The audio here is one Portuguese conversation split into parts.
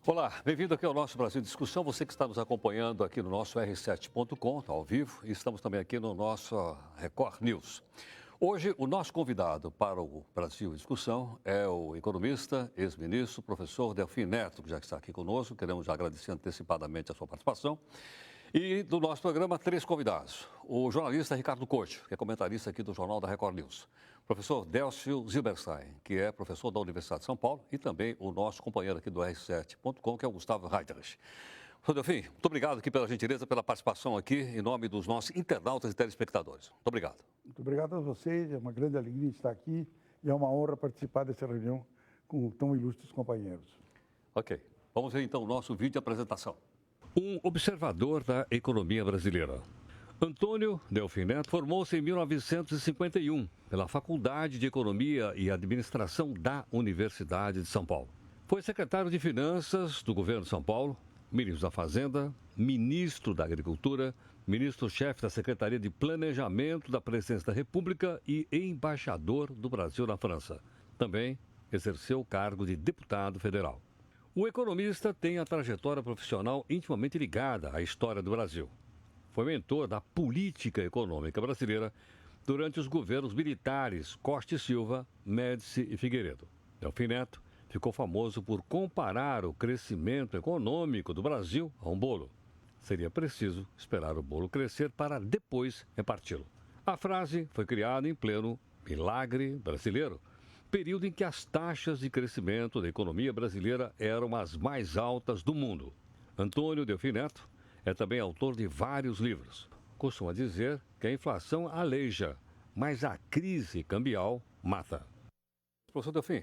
Olá, bem-vindo aqui ao nosso Brasil em Discussão. Você que está nos acompanhando aqui no nosso r7.com, tá ao vivo, e estamos também aqui no nosso Record News. Hoje, o nosso convidado para o Brasil em Discussão é o economista, ex-ministro, professor Delfim Neto, que já está aqui conosco. Queremos já agradecer antecipadamente a sua participação. E do nosso programa, 3 convidados. O jornalista Ricardo Couto, que é comentarista aqui do Jornal da Record News. O professor Délcio Zilberstein, que é professor da Universidade de São Paulo. E também o nosso companheiro aqui do R7.com, que é o Gustavo Reiterich. Professor Delfim, muito obrigado aqui pela gentileza, pela participação aqui em nome dos nossos internautas e telespectadores. Muito obrigado. Muito obrigado a vocês, é uma grande alegria estar aqui e é uma honra participar dessa reunião com tão ilustres companheiros. Ok, vamos ver então o nosso vídeo de apresentação. Um observador da economia brasileira. Antônio Delfim Neto formou-se em 1951 pela Faculdade de Economia e Administração da Universidade de São Paulo. Foi secretário de Finanças do governo de São Paulo, ministro da Fazenda, ministro da Agricultura, ministro-chefe da Secretaria de Planejamento da Presidência da República e embaixador do Brasil na França. Também exerceu o cargo de deputado federal. O economista tem a trajetória profissional intimamente ligada à história do Brasil. Foi mentor da política econômica brasileira durante os governos militares Costa e Silva, Médici e Figueiredo. Delfim Neto ficou famoso por comparar o crescimento econômico do Brasil a um bolo. Seria preciso esperar o bolo crescer para depois reparti-lo. A frase foi criada em pleno milagre brasileiro, período em que as taxas de crescimento da economia brasileira eram as mais altas do mundo. Antônio Delfim Neto é também autor de vários livros. Costuma dizer que a inflação aleija, mas a crise cambial mata. Professor Delfim,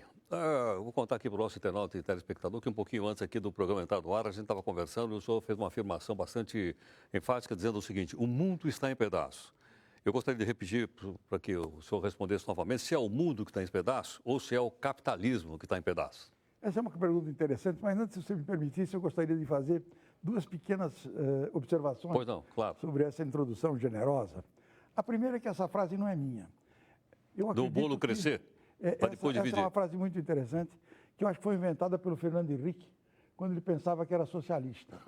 eu vou contar aqui para o nosso internauta e telespectador que um pouquinho antes aqui do programa entrar no ar, a gente estava conversando e o senhor fez uma afirmação bastante enfática dizendo o seguinte: o mundo está em pedaços. Eu gostaria de repetir para que o senhor respondesse novamente se é o mundo que está em pedaços ou se é o capitalismo que está em pedaços. Essa é uma pergunta interessante, mas antes, se você me permitisse, eu gostaria de fazer duas pequenas observações sobre essa introdução generosa. A primeira é que essa frase não é minha. Do bolo crescer? Essa é uma frase muito interessante, que eu acho que foi inventada pelo Fernando Henrique, quando ele pensava que era socialista.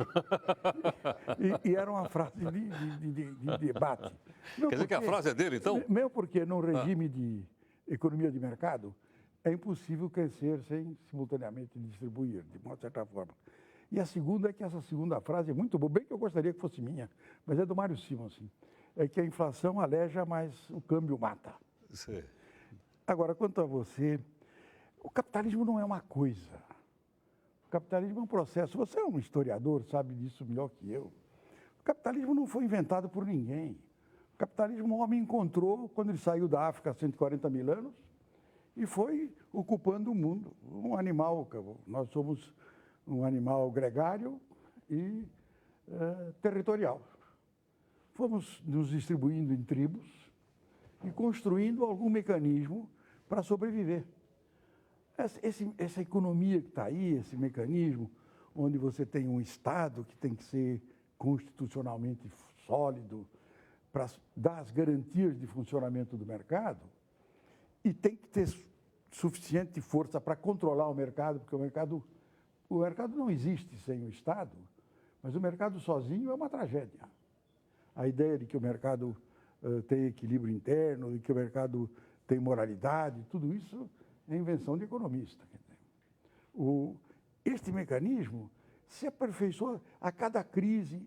e era uma frase de debate. Quer dizer que a frase é dele, então? Mesmo porque, num regime de economia de mercado, é impossível crescer sem simultaneamente distribuir, de uma certa forma. E a segunda é que essa segunda frase é muito boa, bem que eu gostaria que fosse minha, mas é do Mário Simonsen. É que a inflação aleja, mas o câmbio mata. Sim. Agora, quanto a você, o capitalismo não é uma coisa. O capitalismo é um processo. Você é um historiador, sabe disso melhor que eu. O capitalismo não foi inventado por ninguém. O capitalismo o homem encontrou quando ele saiu da África há 140 mil anos e foi ocupando o mundo. Um animal, nós somos um animal gregário e territorial. Fomos nos distribuindo em tribos e construindo algum mecanismo para sobreviver. Essa economia que está aí, esse mecanismo, onde você tem um Estado que tem que ser constitucionalmente sólido para dar as garantias de funcionamento do mercado, e tem que ter suficiente força para controlar o mercado, porque o mercado não existe sem o Estado, mas o mercado sozinho é uma tragédia. A ideia de que o mercado tem equilíbrio interno, de que o mercado tem moralidade, tudo isso é invenção de economista. Este mecanismo se aperfeiçoa a cada crise,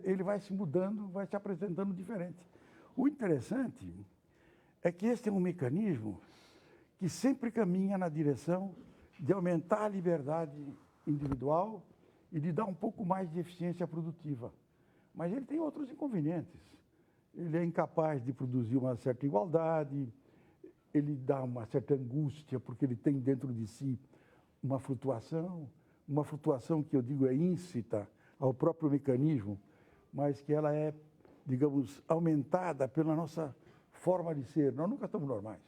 ele vai se mudando, vai se apresentando diferente. O interessante é que este é um mecanismo que sempre caminha na direção de aumentar a liberdade individual e de dar um pouco mais de eficiência produtiva. Mas ele tem outros inconvenientes. Ele é incapaz de produzir uma certa igualdade, ele dá uma certa angústia, porque ele tem dentro de si uma flutuação que eu digo é íncita ao próprio mecanismo, mas que ela é, digamos, aumentada pela nossa forma de ser. Nós nunca estamos normais.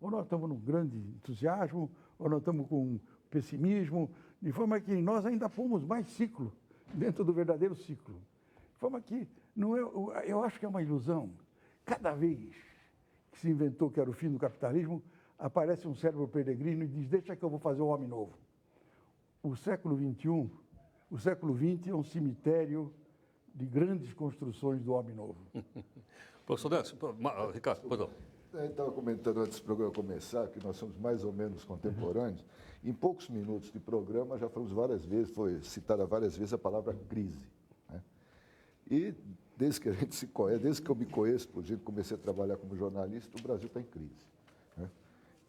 Ou nós estamos num grande entusiasmo, ou nós estamos com pessimismo, de forma que nós ainda pomos mais ciclo dentro do verdadeiro ciclo. De forma que não é, eu acho que é uma ilusão. Cada vez que se inventou que era o fim do capitalismo, aparece um cérebro peregrino e diz: deixa que eu vou fazer um homem novo. o século XXI, o século XX é um cemitério de grandes construções do homem novo. Professor Décio, Ricardo, perdão. Eu estava comentando antes do programa começar que nós somos mais ou menos contemporâneos. Em poucos minutos de programa já falamos várias vezes, foi citada várias vezes a palavra crise, né? E desde que a gente se conhece, desde que eu me conheço, por exemplo, comecei a trabalhar como jornalista, o Brasil está em crise, né?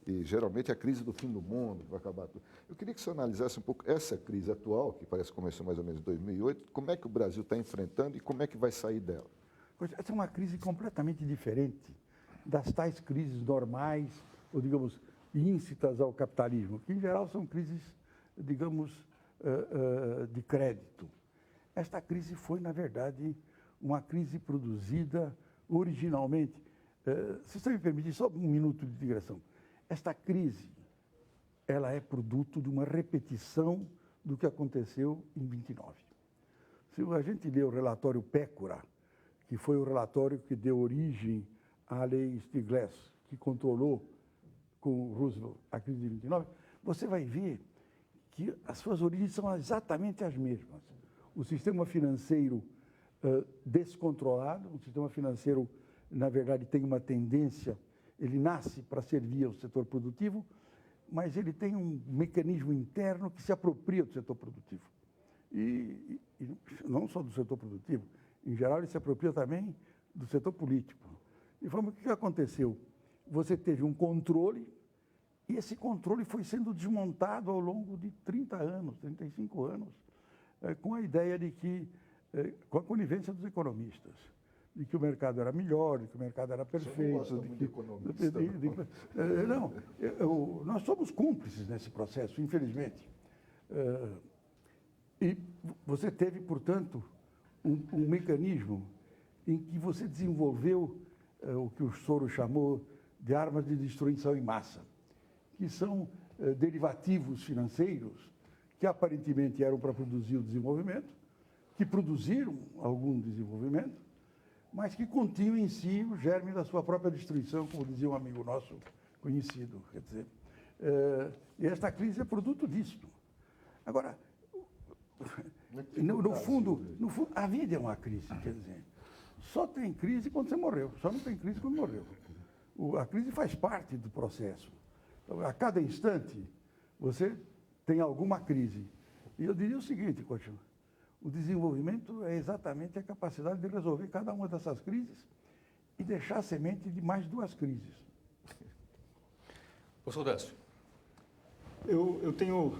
E geralmente é a crise do fim do mundo, que vai acabar tudo. Eu queria que você analisasse um pouco essa crise atual, que parece que começou mais ou menos em 2008, como é que o Brasil está enfrentando e como é que vai sair dela? Essa é uma crise completamente diferente das tais crises normais, ou, digamos, íncitas ao capitalismo, que, em geral, são crises, digamos, de crédito. Esta crise foi, na verdade, uma crise produzida originalmente. Se você me permitir, só um minuto de digressão. Esta crise, ela é produto de uma repetição do que aconteceu em 29. Se a gente lê o relatório Pécora, que foi o relatório que deu origem à lei Stiglitz, que controlou com Roosevelt a crise de 29, você vai ver que as suas origens são exatamente as mesmas. O sistema financeiro descontrolado, o sistema financeiro, na verdade, tem uma tendência, ele nasce para servir ao setor produtivo, mas ele tem um mecanismo interno que se apropria do setor produtivo. E não só do setor produtivo, em geral, ele se apropria também do setor político. De forma que o que aconteceu? Você teve um controle, e esse controle foi sendo desmontado ao longo de 30 anos, 35 anos, com a ideia de que, com a conivência dos economistas, de que o mercado era melhor, de que o mercado era perfeito. Você não gosta muito de economista, não, nós somos cúmplices nesse processo, infelizmente. E você teve, portanto, um mecanismo em que você desenvolveu o que o Soros chamou de armas de destruição em massa, que são derivativos financeiros que aparentemente eram para produzir o desenvolvimento, que produziram algum desenvolvimento, mas que continham em si o germe da sua própria destruição, como dizia um amigo nosso conhecido. Quer dizer, e esta crise é produto disso. Agora, no fundo, a vida é uma crise, quer dizer, só tem crise quando você morreu, só não tem crise quando morreu. A crise faz parte do processo. Então, a cada instante, você tem alguma crise. E eu diria o seguinte, Coutinho, o desenvolvimento é exatamente a capacidade de resolver cada uma dessas crises e deixar a semente de mais duas crises. Professor Décio. Eu tenho,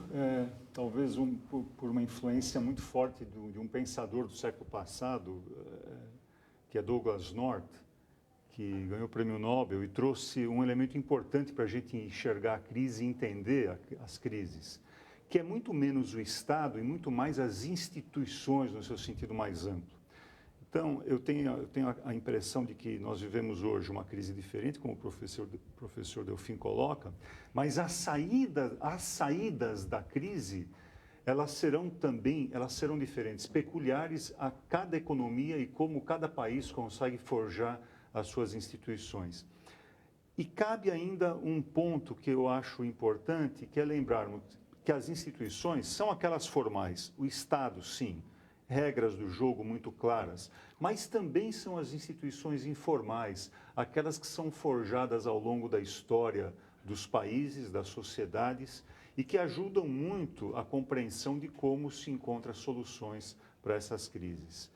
talvez, por uma influência muito forte de um pensador do século passado, que é Douglas North, que ganhou o Prêmio Nobel e trouxe um elemento importante para a gente enxergar a crise e entender as crises, que é muito menos o Estado e muito mais as instituições no seu sentido mais amplo. Então, eu tenho a impressão de que nós vivemos hoje uma crise diferente, como o professor Delfim coloca, mas as saídas da crise, elas serão diferentes, peculiares a cada economia e como cada país consegue forjar as suas instituições. E cabe ainda um ponto que eu acho importante, que é lembrarmos que as instituições são aquelas formais, o Estado, sim, regras do jogo muito claras, mas também são as instituições informais, aquelas que são forjadas ao longo da história dos países, das sociedades, e que ajudam muito a compreensão de como se encontram soluções para essas crises.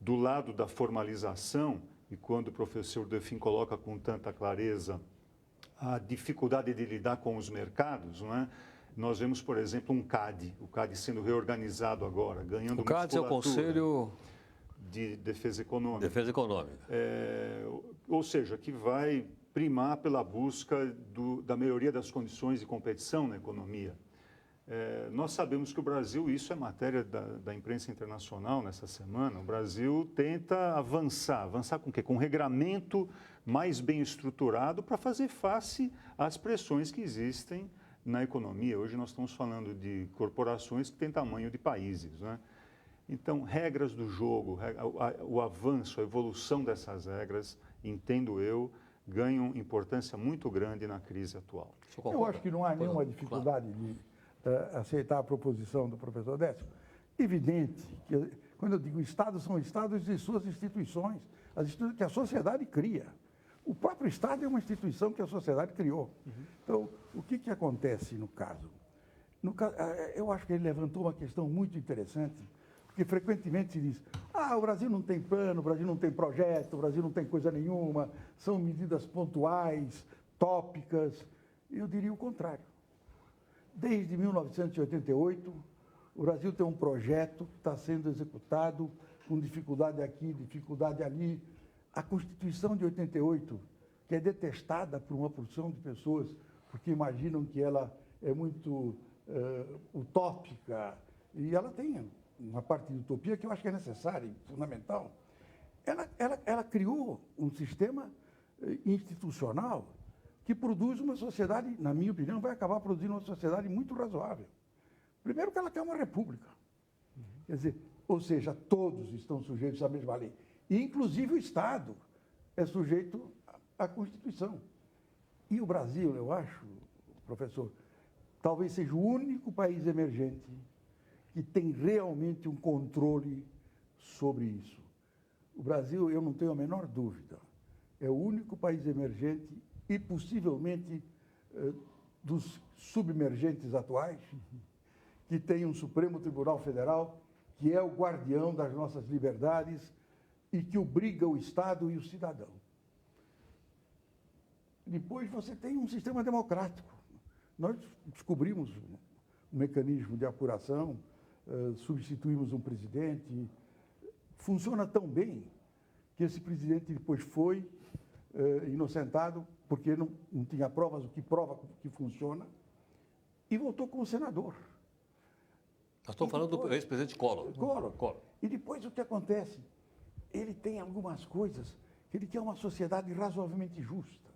Do lado da formalização, e quando o professor Delfim coloca com tanta clareza a dificuldade de lidar com os mercados, não é? Nós vemos, por exemplo, o CAD sendo reorganizado agora, ganhando o CAD é o Conselho de Defesa Econômica. Defesa Econômica. Ou seja, que vai primar pela busca da melhoria das condições de competição na economia. Nós sabemos que o Brasil, isso é matéria da imprensa internacional nessa semana, o Brasil tenta avançar com o quê? Com um regramento mais bem estruturado para fazer face às pressões que existem na economia. Hoje nós estamos falando de corporações que têm tamanho de países, né? Então, regras do jogo, o avanço, a evolução dessas regras, entendo eu, ganham importância muito grande na crise atual. Eu acho que não há nenhuma dificuldade de aceitar a proposição do professor Décio. Evidente que, quando eu digo Estado, são Estados e suas instituições, as instituições que a sociedade cria. O próprio Estado é uma instituição que a sociedade criou. Então, o que acontece no caso? Eu acho que ele levantou uma questão muito interessante, porque frequentemente se diz, o Brasil não tem plano, o Brasil não tem projeto, o Brasil não tem coisa nenhuma, são medidas pontuais, tópicas. Eu diria o contrário. Desde 1988, o Brasil tem um projeto que está sendo executado com dificuldade aqui, dificuldade ali. A Constituição de 88, que é detestada por uma porção de pessoas, porque imaginam que ela é muito utópica, e ela tem uma parte de utopia que eu acho que é necessária e fundamental. Ela criou um sistema institucional que produz uma sociedade, na minha opinião, vai acabar produzindo uma sociedade muito razoável. Primeiro que ela quer uma república. Quer dizer, ou seja, todos estão sujeitos à mesma lei. E, inclusive, o Estado é sujeito à Constituição. E o Brasil, eu acho, professor, talvez seja o único país emergente que tem realmente um controle sobre isso. O Brasil, eu não tenho a menor dúvida, é o único país emergente e, possivelmente, dos submergentes atuais, que tem um Supremo Tribunal Federal que é o guardião das nossas liberdades e que obriga o Estado e o cidadão. Depois você tem um sistema democrático. Nós descobrimos um mecanismo de apuração, substituímos um presidente. Funciona tão bem que esse presidente depois foi inocentado, porque não tinha provas, o que prova que funciona, e voltou como senador. Nós estamos falando do ex-presidente Collor. Collor. E depois o que acontece? Ele tem algumas coisas que ele quer uma sociedade razoavelmente justa.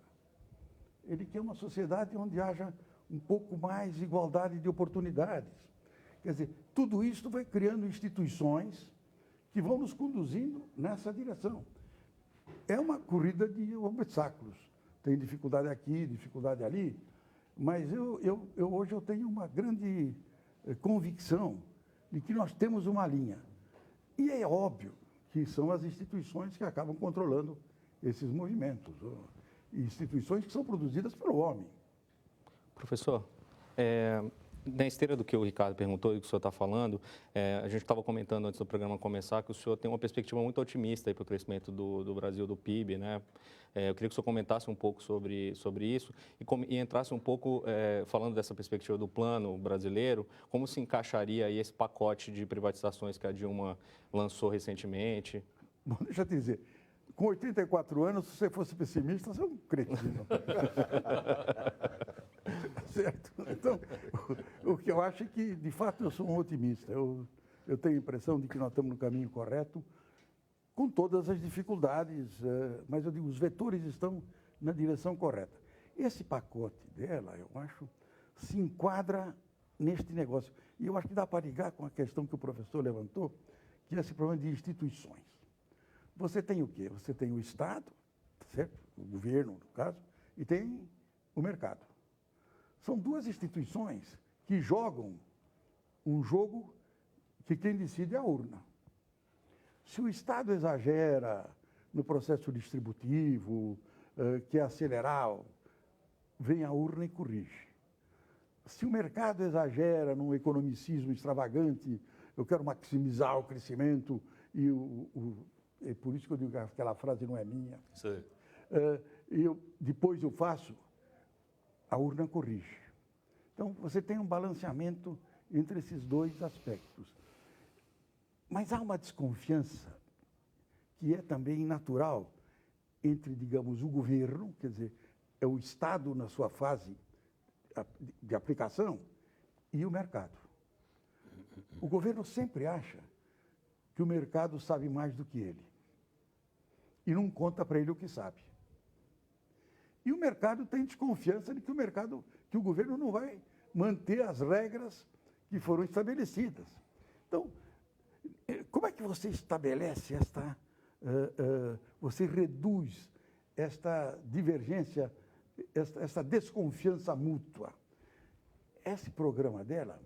Ele quer uma sociedade onde haja um pouco mais de igualdade de oportunidades. Quer dizer, tudo isso vai criando instituições que vão nos conduzindo nessa direção. É uma corrida de obstáculos. Tem dificuldade aqui, dificuldade ali, mas hoje eu tenho uma grande convicção de que nós temos uma linha. E é óbvio que são as instituições que acabam controlando esses movimentos. Instituições que são produzidas pelo homem. Professor, na esteira do que o Ricardo perguntou e do que o senhor está falando, a gente estava comentando antes do programa começar que o senhor tem uma perspectiva muito otimista para o crescimento do Brasil, do PIB, né? Eu queria que o senhor comentasse um pouco sobre isso e entrasse um pouco falando dessa perspectiva do plano brasileiro, como se encaixaria aí esse pacote de privatizações que a Dilma lançou recentemente? Bom, deixa eu te dizer, com 84 anos, se você fosse pessimista, você é um cretino. Certo? Então, o que eu acho é que, de fato, eu sou um otimista. Eu tenho a impressão de que nós estamos no caminho correto, com todas as dificuldades, mas eu digo, os vetores estão na direção correta. Esse pacote dela, eu acho, se enquadra neste negócio. E eu acho que dá para ligar com a questão que o professor levantou, que é esse problema de instituições. Você tem o quê? Você tem o Estado, certo? O governo, no caso, e tem o mercado. São duas instituições que jogam um jogo que quem decide é a urna. Se o Estado exagera no processo distributivo, quer acelerar, vem a urna e corrige. Se o mercado exagera num economicismo extravagante, eu quero maximizar o crescimento, é por isso que eu digo que aquela frase não é minha. Sim. Depois eu faço, a urna corrige. Então, você tem um balanceamento entre esses dois aspectos. Mas há uma desconfiança que é também natural entre, digamos, o governo, quer dizer, é o Estado na sua fase de aplicação, e o mercado. O governo sempre acha que o mercado sabe mais do que ele. E não conta para ele o que sabe. E o mercado tem desconfiança de que o governo não vai manter as regras que foram estabelecidas. Então, como é que você estabelece você reduz esta divergência, esta desconfiança mútua? esse programa dela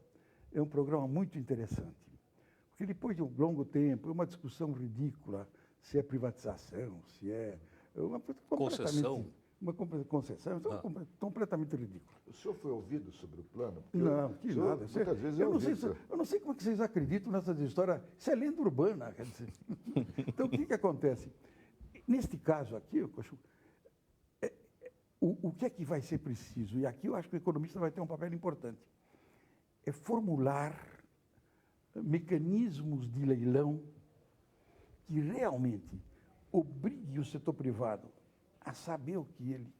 é um programa muito interessante, porque depois de um longo tempo, é uma discussão ridícula se é privatização, se é uma coisa Concessão. uma concessão, então, completamente ridícula. O senhor foi ouvido sobre o plano? Porque Não, que o senhor, nada. Muitas vezes eu, não ouvi, sei, eu não sei como é que vocês acreditam nessas histórias. Isso é lenda urbana, quer dizer. Então, o que acontece? Neste caso aqui, o que é que vai ser preciso? E aqui eu acho que o economista vai ter um papel importante. É formular mecanismos de leilão que realmente obrigue o setor privado a saber o que ele,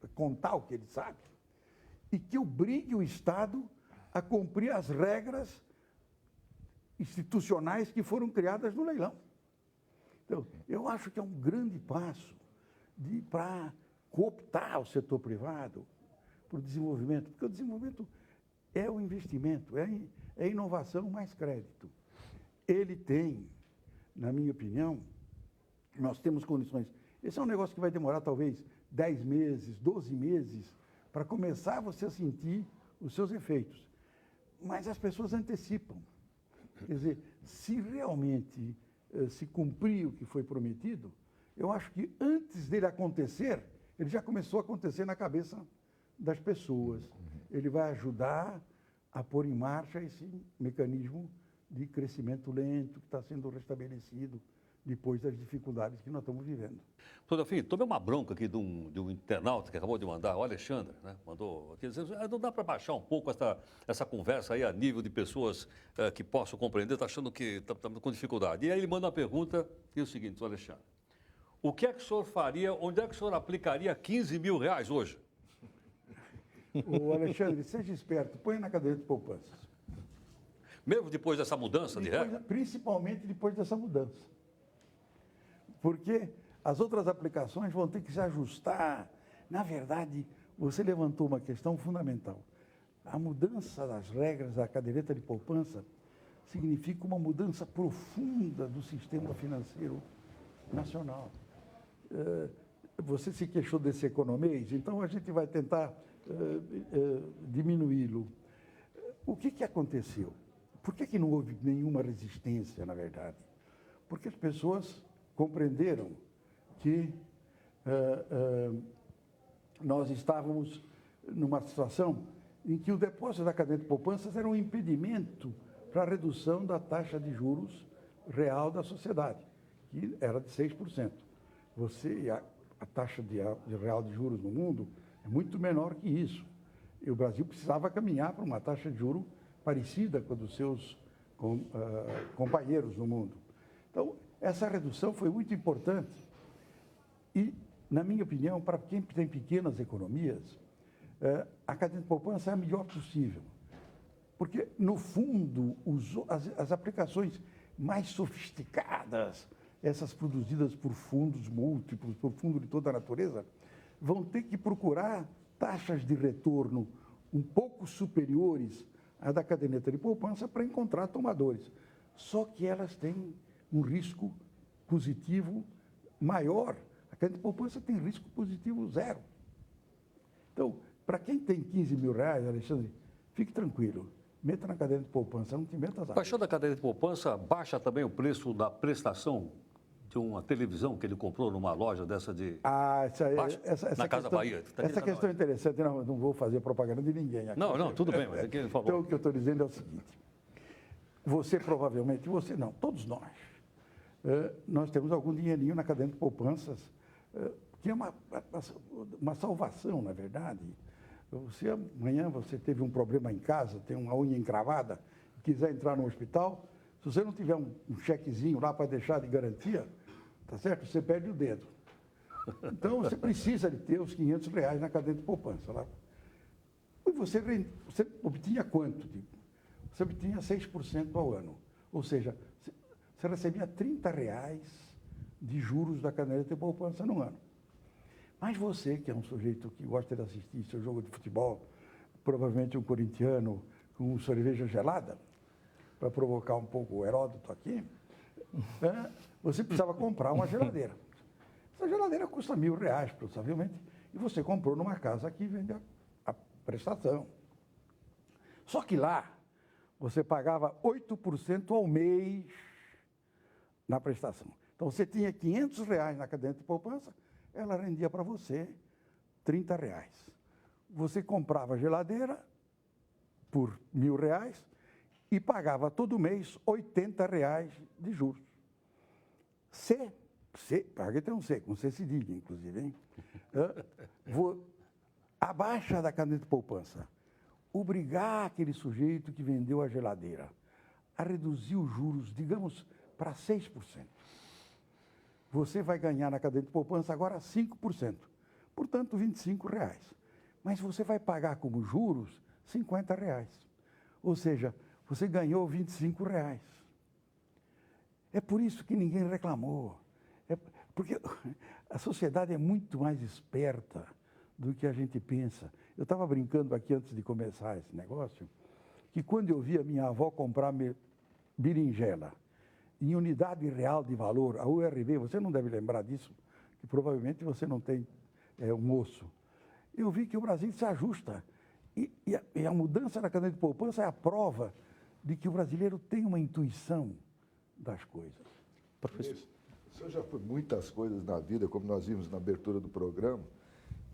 a contar o que ele sabe, e que obrigue o Estado a cumprir as regras institucionais que foram criadas no leilão. Então, eu acho que é um grande passo para cooptar o setor privado para o desenvolvimento, porque o desenvolvimento é o investimento, é inovação mais crédito. Ele tem, na minha opinião, nós temos condições. Esse é um negócio que vai demorar talvez 10 meses, 12 meses, para começar você a sentir os seus efeitos. Mas as pessoas antecipam. Quer dizer, se realmente se cumprir o que foi prometido, eu acho que antes dele acontecer, ele já começou a acontecer na cabeça das pessoas. Ele vai ajudar a pôr em marcha esse mecanismo de crescimento lento que está sendo restabelecido depois das dificuldades que nós estamos vivendo. Doutor Delfim, tomei uma bronca aqui de um internauta que acabou de mandar, o Alexandre, né? Mandou aqui dizendo, não dá para baixar um pouco essa conversa aí a nível de pessoas que possam compreender, está achando que está com dificuldade. E aí ele manda uma pergunta, que é o seguinte, Alexandre, o que é que o senhor faria, onde é que o senhor aplicaria 15 mil reais hoje? Ô Alexandre, seja esperto, põe na cadeira de poupanças. Mesmo depois dessa mudança de regra? Principalmente depois dessa mudança. Porque as outras aplicações vão ter que se ajustar. Na verdade, você levantou uma questão fundamental. A mudança das regras da caderneta de poupança significa uma mudança profunda do sistema financeiro nacional. Você se queixou desse economês, então a gente vai tentar diminuí-lo. O que aconteceu? Por que não houve nenhuma resistência, na verdade? Porque as pessoas compreenderam que nós estávamos numa situação em que o depósito da caderneta de poupanças era um impedimento para a redução da taxa de juros real da sociedade, que era de 6%. A taxa real de juros no mundo é muito menor que isso. E o Brasil precisava caminhar para uma taxa de juros parecida com a dos seus companheiros no mundo. Então, essa redução foi muito importante e, na minha opinião, para quem tem pequenas economias, a caderneta de poupança é a melhor possível. Porque, no fundo, as aplicações mais sofisticadas, essas produzidas por fundos múltiplos, por fundos de toda a natureza, vão ter que procurar taxas de retorno um pouco superiores à da caderneta de poupança para encontrar tomadores. Só que elas têm um risco positivo maior. A caderneta de poupança tem risco positivo zero. Então, para quem tem 15 mil reais, Alexandre, fique tranquilo. Meta na caderneta de poupança, não te meta nada. Baixando a caderneta de poupança, baixa também o preço da prestação de uma televisão que ele comprou numa loja dessa de... essa Casa Bahia. Essa questão é interessante, não vou fazer propaganda de ninguém aqui. Não, tudo bem, mas é que ele falou. Então, o que eu estou dizendo é o seguinte, todos nós temos algum dinheirinho na caderneta de poupanças, que é uma salvação, na verdade. Amanhã você teve um problema em casa, tem uma unha encravada, quiser entrar no hospital, se você não tiver um chequezinho lá para deixar de garantia, tá certo? Você perde o dedo. Então, você precisa de ter os 500 reais na caderneta de poupança. Lá. E você obtinha quanto? Você obtinha 6% ao ano. Ou seja, você recebia 30 reais de juros da caderneta de poupança no ano. Mas você, que é um sujeito que gosta de assistir seu jogo de futebol, provavelmente um corintiano com cerveja gelada, para provocar um pouco o Heródoto aqui, você precisava comprar uma geladeira. Essa geladeira custa R$1.000, provavelmente, e você comprou numa casa que vende a prestação. Só que lá, você pagava 8% ao mês na prestação. Então, você tinha R$500 na caderneta de poupança, ela rendia para você R$30. Você comprava a geladeira por R$1.000 e pagava todo mês R$80 de juros. Paguei tem um C, com C cedilha, inclusive, hein? A baixa da caderneta de poupança, obrigar aquele sujeito que vendeu a geladeira a reduzir os juros, digamos, para 6%. Você vai ganhar na caderneta de poupança agora 5%, portanto, R$25. Mas você vai pagar como juros R$50. Ou seja, você ganhou R$25. É por isso que ninguém reclamou. Porque a sociedade é muito mais esperta do que a gente pensa. Eu estava brincando aqui antes de começar esse negócio, que quando eu vi a minha avó comprar berinjela em unidade real de valor, a URV, você não deve lembrar disso, que provavelmente você não tem um osso. Eu vi que o Brasil se ajusta. E a mudança na caderneta de poupança é a prova de que o brasileiro tem uma intuição das coisas. Professor, o senhor já foi muitas coisas na vida, como nós vimos na abertura do programa,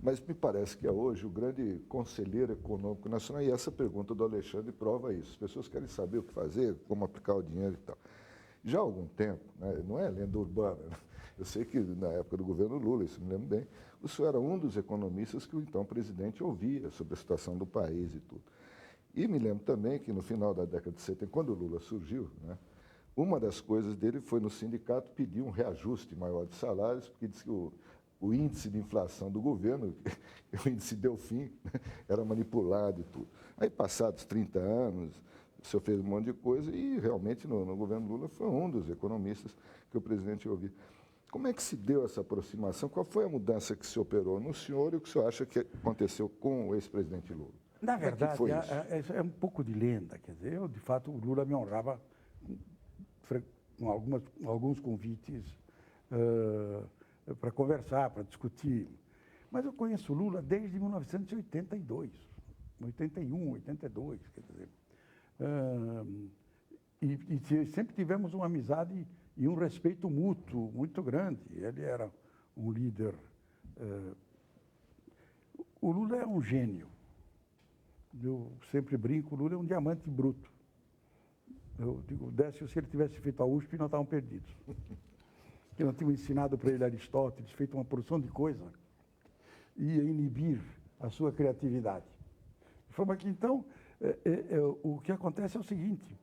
mas me parece que é hoje o grande conselheiro econômico nacional, e essa pergunta do Alexandre prova isso. As pessoas querem saber o que fazer, como aplicar o dinheiro e tal. Já há algum tempo, né, não é lenda urbana, né? Eu sei que na época do governo Lula, isso me lembro bem, o senhor era um dos economistas que o então presidente ouvia sobre a situação do país e tudo. E me lembro também que no final da década de 70, quando o Lula surgiu, né, uma das coisas dele foi no sindicato pedir um reajuste maior de salários, porque disse que o índice de inflação do governo, o índice Delfim, era manipulado e tudo. Aí, passados 30 anos, o senhor fez um monte de coisa e realmente no governo Lula foi um dos economistas que o presidente ouvia. Como é que se deu essa aproximação? Qual foi a mudança que se operou no senhor e o que o senhor acha que aconteceu com o ex-presidente Lula? Na verdade, é um pouco de lenda. Quer dizer, eu, de fato, o Lula me honrava com alguns convites para conversar, para discutir. Mas eu conheço o Lula desde 1982, 81, 82, quer dizer. E sempre tivemos uma amizade e um respeito mútuo muito grande. Ele era um líder. O Lula é um gênio. Eu sempre brinco, o Lula é um diamante bruto. Eu digo, Décio, se ele tivesse feito a USP, nós estávamos perdidos. Que nós tínhamos ensinado para ele Aristóteles, feito uma porção de coisa, ia inibir a sua criatividade. De forma que, então, o que acontece é o seguinte,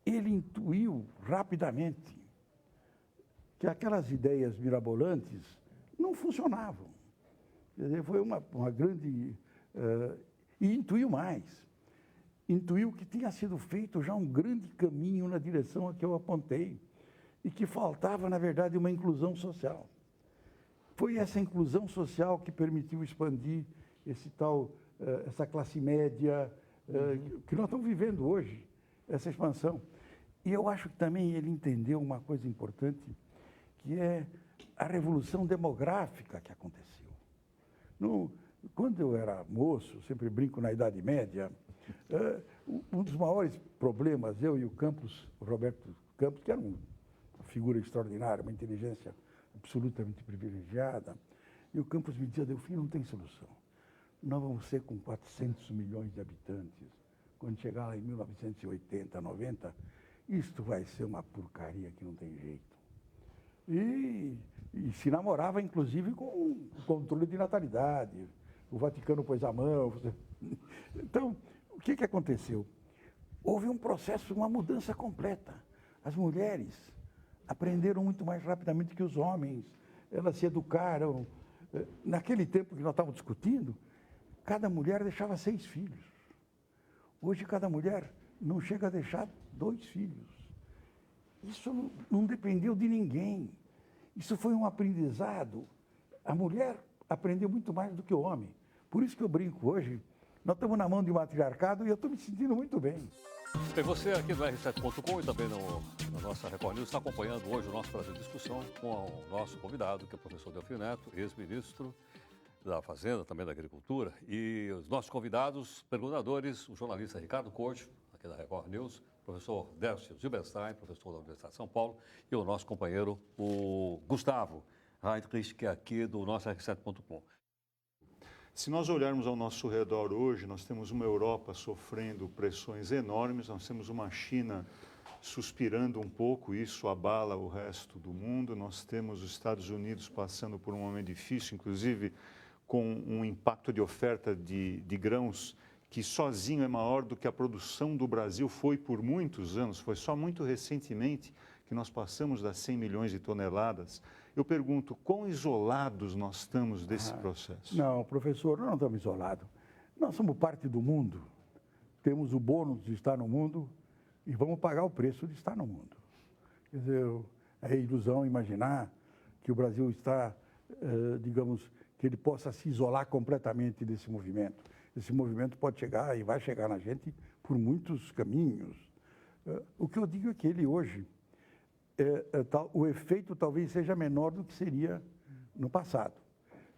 ele intuiu rapidamente que aquelas ideias mirabolantes não funcionavam. Quer dizer, foi uma grande... e intuiu mais. Intuiu que tinha sido feito já um grande caminho na direção a que eu apontei e que faltava, na verdade, uma inclusão social. Foi essa inclusão social que permitiu expandir essa classe média que nós estamos vivendo hoje, essa expansão. E eu acho que também ele entendeu uma coisa importante, que é a revolução demográfica que aconteceu. Quando eu era moço, sempre brinco na Idade Média, um dos maiores problemas, eu e o Roberto Campos, que era uma figura extraordinária, uma inteligência absolutamente privilegiada, e o Campos me dizia, Delfim, não tem solução. Nós vamos ser com 400 milhões de habitantes. Quando chegar lá em 1980, 90, isto vai ser uma porcaria que não tem jeito. E se namorava, inclusive, com o controle de natalidade. O Vaticano pôs a mão. Então, o que aconteceu? Houve um processo, uma mudança completa. As mulheres aprenderam muito mais rapidamente que os homens. Elas se educaram. Naquele tempo que nós estávamos discutindo, cada mulher deixava 6 filhos. Hoje, cada mulher não chega a deixar 2 filhos. Isso não dependeu de ninguém. Isso foi um aprendizado. A mulher aprendeu muito mais do que o homem. Por isso que eu brinco hoje, nós estamos na mão de um matriarcado e eu estou me sentindo muito bem. E você aqui no R7.com e também na nossa Record News está acompanhando hoje o nosso prazer de discussão com o nosso convidado, que é o professor Delfim Neto, ex-ministro da Fazenda, também da Agricultura, e os nossos convidados, perguntadores, o jornalista Ricardo Corte, aqui da Record News, o professor Décio Zilberstein, professor da Universidade de São Paulo, e o nosso companheiro, o Gustavo Heinrich, que é aqui do nosso R7.com. Se nós olharmos ao nosso redor hoje, nós temos uma Europa sofrendo pressões enormes, nós temos uma China suspirando um pouco, isso abala o resto do mundo, nós temos os Estados Unidos passando por um momento difícil, inclusive com um impacto de oferta de grãos que sozinho é maior do que a produção do Brasil foi por muitos anos, foi só muito recentemente que nós passamos das 100 milhões de toneladas. Eu pergunto, quão isolados nós estamos desse processo? Não, professor, nós não estamos isolados. Nós somos parte do mundo, temos o bônus de estar no mundo e vamos pagar o preço de estar no mundo. Quer dizer, é ilusão imaginar que o Brasil está, digamos, que ele possa se isolar completamente desse movimento. Esse movimento pode chegar e vai chegar na gente por muitos caminhos. O que eu digo é que ele hoje, o efeito talvez seja menor do que seria no passado.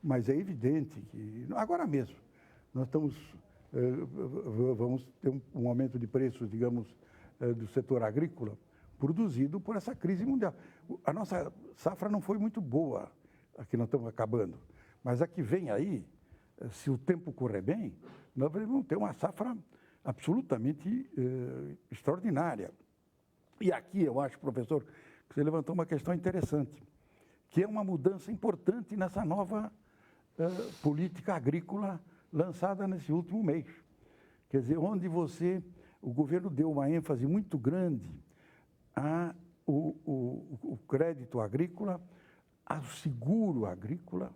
Mas é evidente que, agora mesmo, nós vamos ter um aumento de preços, digamos, do setor agrícola, produzido por essa crise mundial. A nossa safra não foi muito boa, a que nós estamos acabando, mas a que vem aí, se o tempo correr bem, nós vamos ter uma safra absolutamente extraordinária. E aqui eu acho, professor, que você levantou uma questão interessante, que é uma mudança importante nessa nova política agrícola lançada nesse último mês. Quer dizer, onde o governo deu uma ênfase muito grande ao crédito agrícola, ao seguro agrícola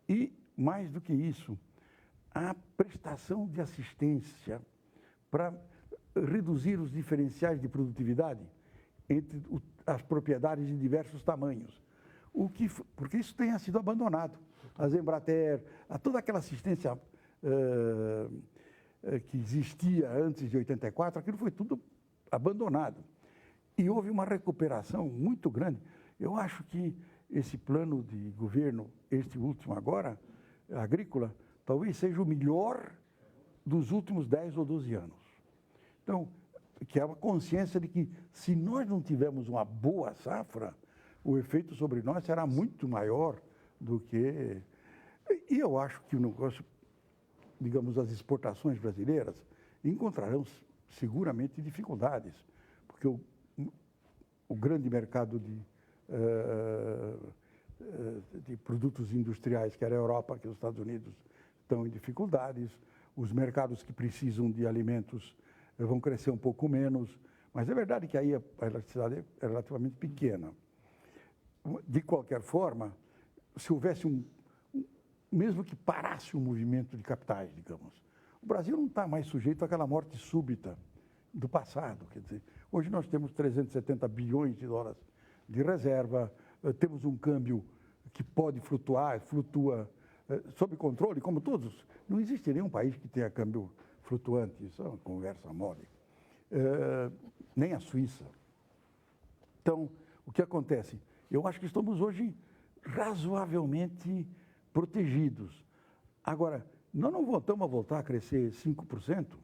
e, mais do que isso, a prestação de assistência para reduzir os diferenciais de produtividade entre as propriedades de diversos tamanhos. Porque isso tenha sido abandonado. As Embrater, toda aquela assistência que existia antes de 84, aquilo foi tudo abandonado. E houve uma recuperação muito grande. Eu acho que esse plano de governo, este último agora, agrícola, talvez seja o melhor dos últimos 10 ou 12 anos. Então, que é uma consciência de que se nós não tivermos uma boa safra, o efeito sobre nós será muito maior do que... E eu acho que o negócio, digamos, as exportações brasileiras encontrarão seguramente dificuldades, porque o grande mercado de produtos industriais, que era a Europa, que os Estados Unidos, estão em dificuldades, os mercados que precisam de alimentos vão crescer um pouco menos, mas é verdade que aí a elasticidade é relativamente pequena. De qualquer forma, se houvesse mesmo que parasse o movimento de capitais, digamos, o Brasil não está mais sujeito àquela morte súbita do passado. Quer dizer, hoje nós temos 370 bilhões de dólares de reserva, temos um câmbio que pode flutua sob controle, como todos. Não existe nenhum país que tenha câmbio flutuante, isso é uma conversa mole. Nem a Suíça. Então, o que acontece? Eu acho que estamos hoje razoavelmente protegidos. Agora, nós não voltamos a voltar a crescer 5%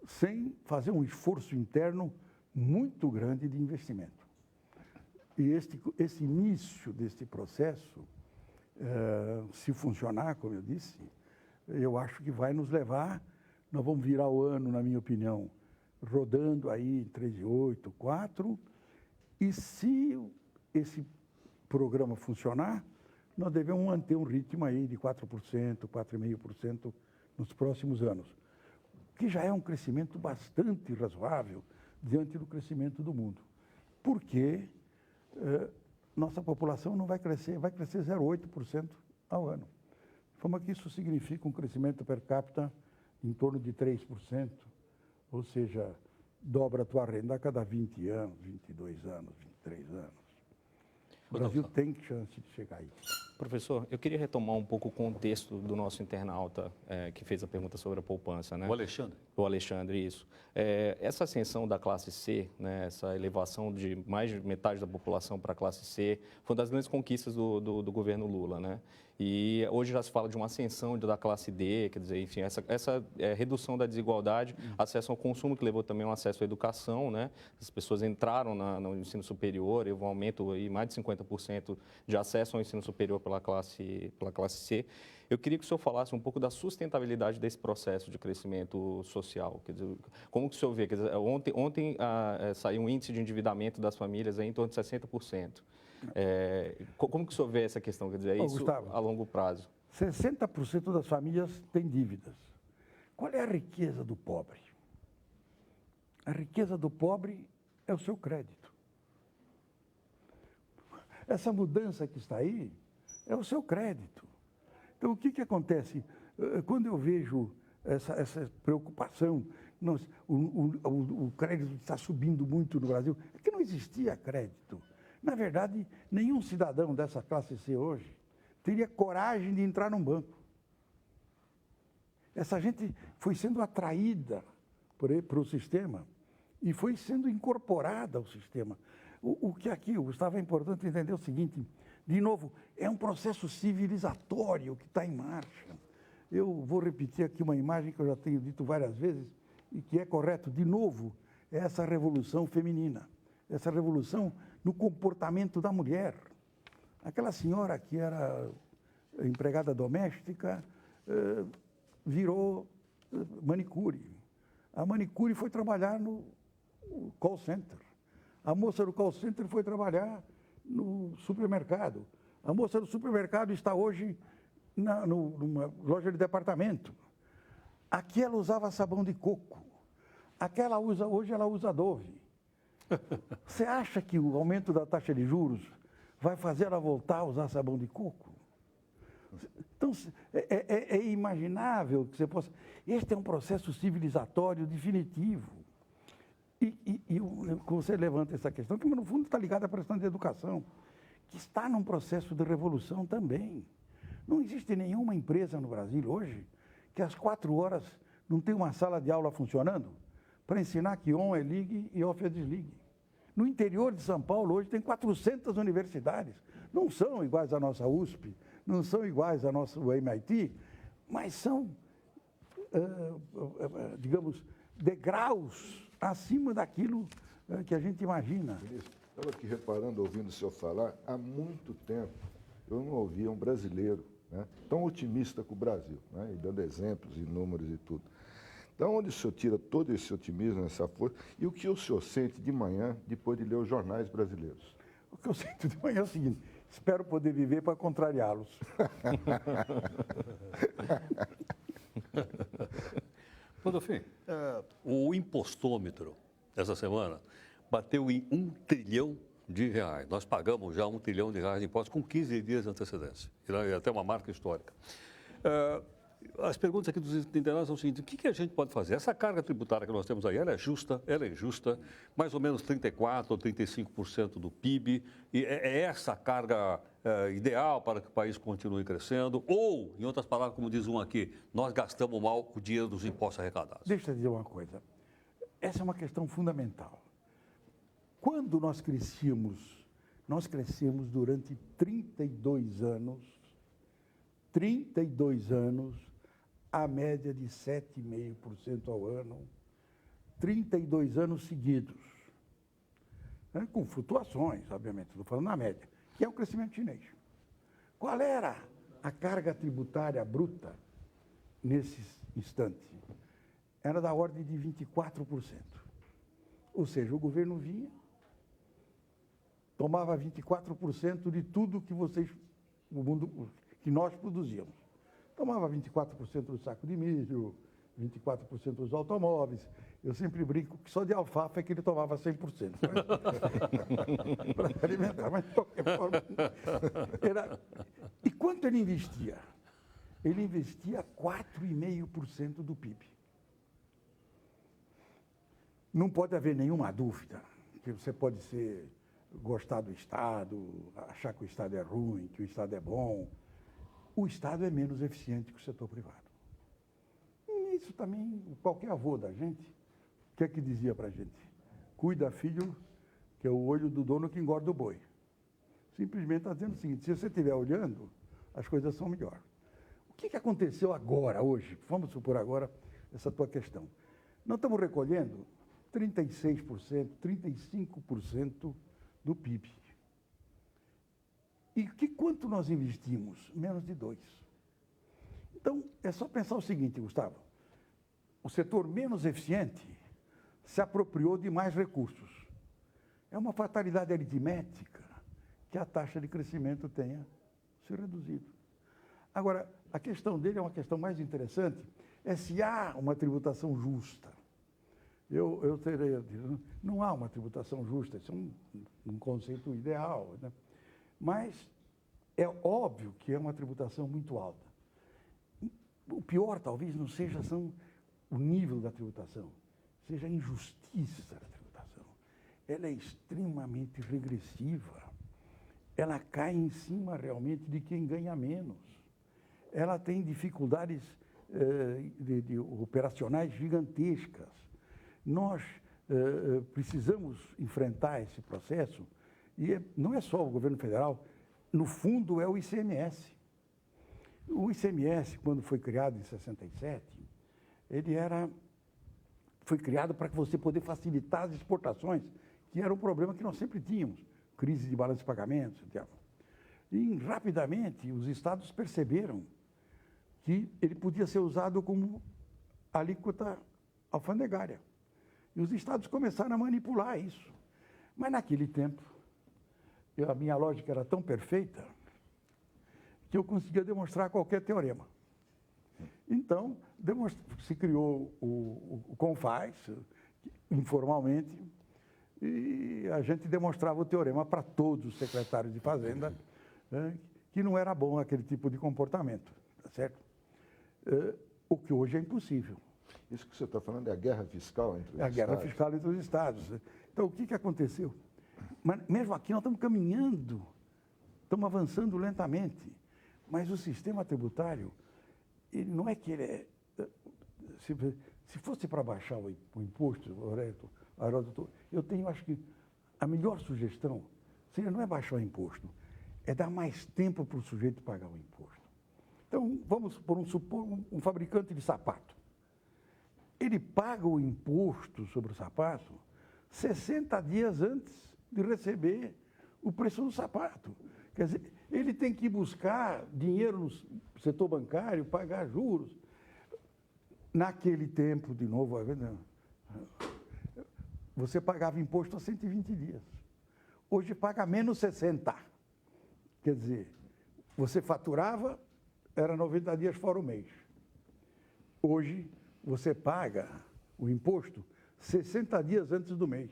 sem fazer um esforço interno muito grande de investimento. E esse início desse processo, se funcionar, como eu disse, eu acho que vai nos levar, nós vamos virar o ano, na minha opinião, rodando aí em 3,8, 4, e se esse programa funcionar, nós devemos manter um ritmo aí de 4%, 4,5% nos próximos anos, que já é um crescimento bastante razoável diante do crescimento do mundo. Porque nossa população não vai crescer 0,8% ao ano. De forma que isso significa um crescimento per capita em torno de 3%, ou seja, dobra a tua renda a cada 20 anos, 22 anos, 23 anos. O Brasil tem chance de chegar a isso. Professor, eu queria retomar um pouco o contexto do nosso internauta que fez a pergunta sobre a poupança, né? O Alexandre. O Alexandre, isso. Essa ascensão da classe C, né, essa elevação de mais de metade da população para a classe C, foi uma das grandes conquistas do governo Lula, né? E hoje já se fala de uma ascensão da classe D, quer dizer, enfim, essa redução da desigualdade, acesso ao consumo, que levou também ao acesso à educação, né? As pessoas entraram no ensino superior, e houve um aumento aí, mais de 50% de acesso ao ensino superior pela classe C. Eu queria que o senhor falasse um pouco da sustentabilidade desse processo de crescimento social. Quer dizer, como que o senhor vê? Quer dizer, ontem saiu um índice de endividamento das famílias aí em torno de 60%. Como que o senhor vê essa questão? Quer dizer, isso Gustavo, a longo prazo? 60% das famílias têm dívidas. Qual é a riqueza do pobre? A riqueza do pobre é o seu crédito. Essa mudança que está aí é o seu crédito. Então, o que acontece? Quando eu vejo essa preocupação, o crédito está subindo muito no Brasil, é que não existia crédito. Na verdade, nenhum cidadão dessa classe C hoje teria coragem de entrar num banco. Essa gente foi sendo atraída para o sistema e foi sendo incorporada ao sistema. O que aqui, Gustavo, é importante entender o seguinte, de novo, é um processo civilizatório que está em marcha. Eu vou repetir aqui uma imagem que eu já tenho dito várias vezes e que é correto. De novo, é essa revolução feminina, essa revolução no comportamento da mulher. Aquela senhora que era empregada doméstica virou manicure. A manicure foi trabalhar no call center. A moça do call center foi trabalhar no supermercado. A moça do supermercado está hoje numa loja de departamento. Aqui ela usava sabão de coco. Hoje ela usa Dove. Você acha que o aumento da taxa de juros vai fazer ela voltar a usar sabão de coco? Então, é imaginável que você possa... Este é um processo civilizatório definitivo. Quando você levanta essa questão, que no fundo está ligada à questão de educação, que está num processo de revolução também. Não existe nenhuma empresa no Brasil hoje que às 4 horas não tem uma sala de aula funcionando para ensinar que on é ligue e off é desligue. No interior de São Paulo hoje tem 400 universidades. Não são iguais à nossa USP, não são iguais à nossa MIT, mas são, digamos, degraus acima daquilo que a gente imagina. Ministro, estava aqui reparando, ouvindo o senhor falar, há muito tempo eu não ouvia um brasileiro, né, tão otimista com o Brasil, né, e dando exemplos e números e tudo. Então, onde o senhor tira todo esse otimismo, essa força, e o que o senhor sente de manhã depois de ler os jornais brasileiros? O que eu sinto de manhã é o seguinte, espero poder viver para contrariá-los. Rodolfo, o impostômetro, essa semana, bateu em R$ 1 trilhão. Nós pagamos já R$ 1 trilhão de impostos com 15 dias de antecedência. É até uma marca histórica. As perguntas aqui dos internautas são o seguinte: o que a gente pode fazer? Essa carga tributária que nós temos aí, ela é justa, ela é injusta, mais ou menos 34% ou 35% do PIB, e é essa carga ideal para que o país continue crescendo? Ou, em outras palavras, como diz um aqui, nós gastamos mal o dinheiro dos impostos arrecadados? Deixa eu dizer uma coisa, essa é uma questão fundamental. Quando nós crescemos durante 32 anos, a média de 7,5% ao ano, 32 anos seguidos, né? Com flutuações, obviamente, estou falando na média, que é o crescimento chinês. Qual era a carga tributária bruta nesse instante? Era da ordem de 24%. Ou seja, o governo vinha, tomava 24% de tudo que que nós produzíamos. Tomava 24% do saco de milho, 24% dos automóveis. Eu sempre brinco que só de alfafa é que ele tomava 100%. Para alimentar, mas de qualquer forma. E quanto ele investia? Ele investia 4,5% do PIB. Não pode haver nenhuma dúvida que você pode ser gostar do Estado, achar que o Estado é ruim, que o Estado é bom. O Estado é menos eficiente que o setor privado. E isso também, qualquer avô da gente, o que é que dizia para a gente? Cuida, filho, que é o olho do dono que engorda o boi. Simplesmente está dizendo o seguinte, se você estiver olhando, as coisas são melhores. O que aconteceu agora, hoje? Vamos supor agora essa tua questão. Nós estamos recolhendo 36%, 35% do PIB. E quanto nós investimos? Menos de 2%. Então, é só pensar o seguinte, Gustavo. O setor menos eficiente se apropriou de mais recursos. É uma fatalidade aritmética que a taxa de crescimento tenha se reduzido. Agora, a questão dele é uma questão mais interessante, é se há uma tributação justa. Eu terei, não há uma tributação justa, isso é um conceito ideal, né? Mas é óbvio que é uma tributação muito alta. O pior, talvez, não seja o nível da tributação, seja a injustiça da tributação. Ela é extremamente regressiva. Ela cai em cima, realmente, de quem ganha menos. Ela tem dificuldades operacionais gigantescas. Nós precisamos enfrentar esse processo, e não é só o governo federal, no fundo é o ICMS. O ICMS, quando foi criado em 67, foi criado para que você pudesse facilitar as exportações, que era um problema que nós sempre tínhamos, crise de balanço de pagamentos. E rapidamente os estados perceberam que ele podia ser usado como alíquota alfandegária. E os estados começaram a manipular isso. Mas naquele tempo, a minha lógica era tão perfeita que eu conseguia demonstrar qualquer teorema. Então, se criou o CONFAS, informalmente, e a gente demonstrava o teorema para todos os secretários de Fazenda, né, que não era bom aquele tipo de comportamento, tá certo? O que hoje é impossível. Isso que você está falando é a guerra fiscal entre os estados? É a guerra fiscal entre os estados. Então, o que aconteceu? Mas mesmo aqui nós estamos caminhando, estamos avançando lentamente, mas o sistema tributário, ele não é que ele é... Se fosse para baixar o imposto, Heródoto, eu tenho, acho que, a melhor sugestão seria não é baixar o imposto, é dar mais tempo para o sujeito pagar o imposto. Então, vamos supor um fabricante de sapato. Ele paga o imposto sobre o sapato 60 dias antes de receber o preço do sapato. Quer dizer, ele tem que buscar dinheiro no setor bancário, pagar juros. Naquele tempo, de novo, você pagava imposto a 120 dias. Hoje paga menos 60. Quer dizer, você faturava, era 90 dias fora o mês. Hoje, você paga o imposto 60 dias antes do mês.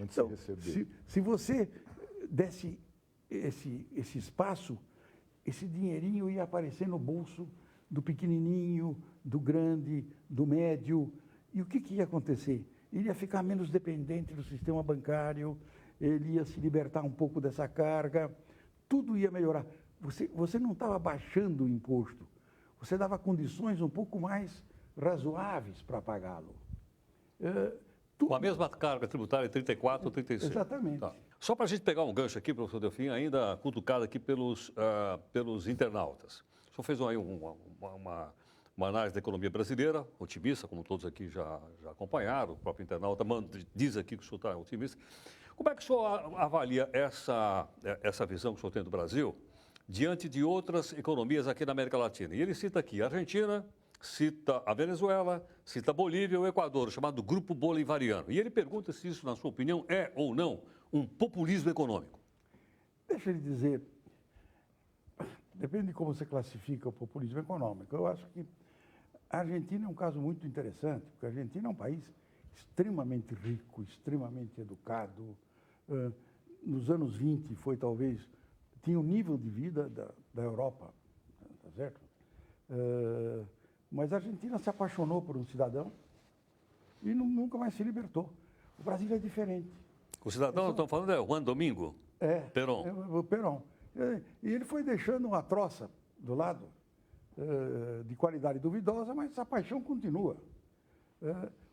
Antes Então, de receber. se você desse esse espaço, esse dinheirinho ia aparecer no bolso do pequenininho, do grande, do médio. E o que ia acontecer? Ele ia ficar menos dependente do sistema bancário, ele ia se libertar um pouco dessa carga, tudo ia melhorar. Você não estava baixando o imposto, você dava condições um pouco mais razoáveis para pagá-lo. Com a mesma carga tributária, 34 ou 36. Exatamente. Tá. Só para a gente pegar um gancho aqui, professor Delfim, ainda cutucado aqui pelos internautas. O senhor fez aí uma análise da economia brasileira, otimista, como todos aqui já acompanharam, o próprio internauta diz aqui que o senhor está otimista. Como é que o senhor avalia essa visão que o senhor tem do Brasil diante de outras economias aqui na América Latina? E ele cita aqui a Argentina, cita a Venezuela, cita a Bolívia e o Equador, chamado Grupo Bolivariano. E ele pergunta se isso, na sua opinião, é ou não um populismo econômico. Deixa ele dizer, depende de como você classifica o populismo econômico. Eu acho que a Argentina é um caso muito interessante, porque a Argentina é um país extremamente rico, extremamente educado. Nos anos 20 tinha o nível de vida da Europa, tá certo? Mas a Argentina se apaixonou por um cidadão e nunca mais se libertou. O Brasil é diferente. O cidadão, estão falando, é Juan Domingo Perón. O Perón. E ele foi deixando uma troça do lado, de qualidade duvidosa, mas a paixão continua.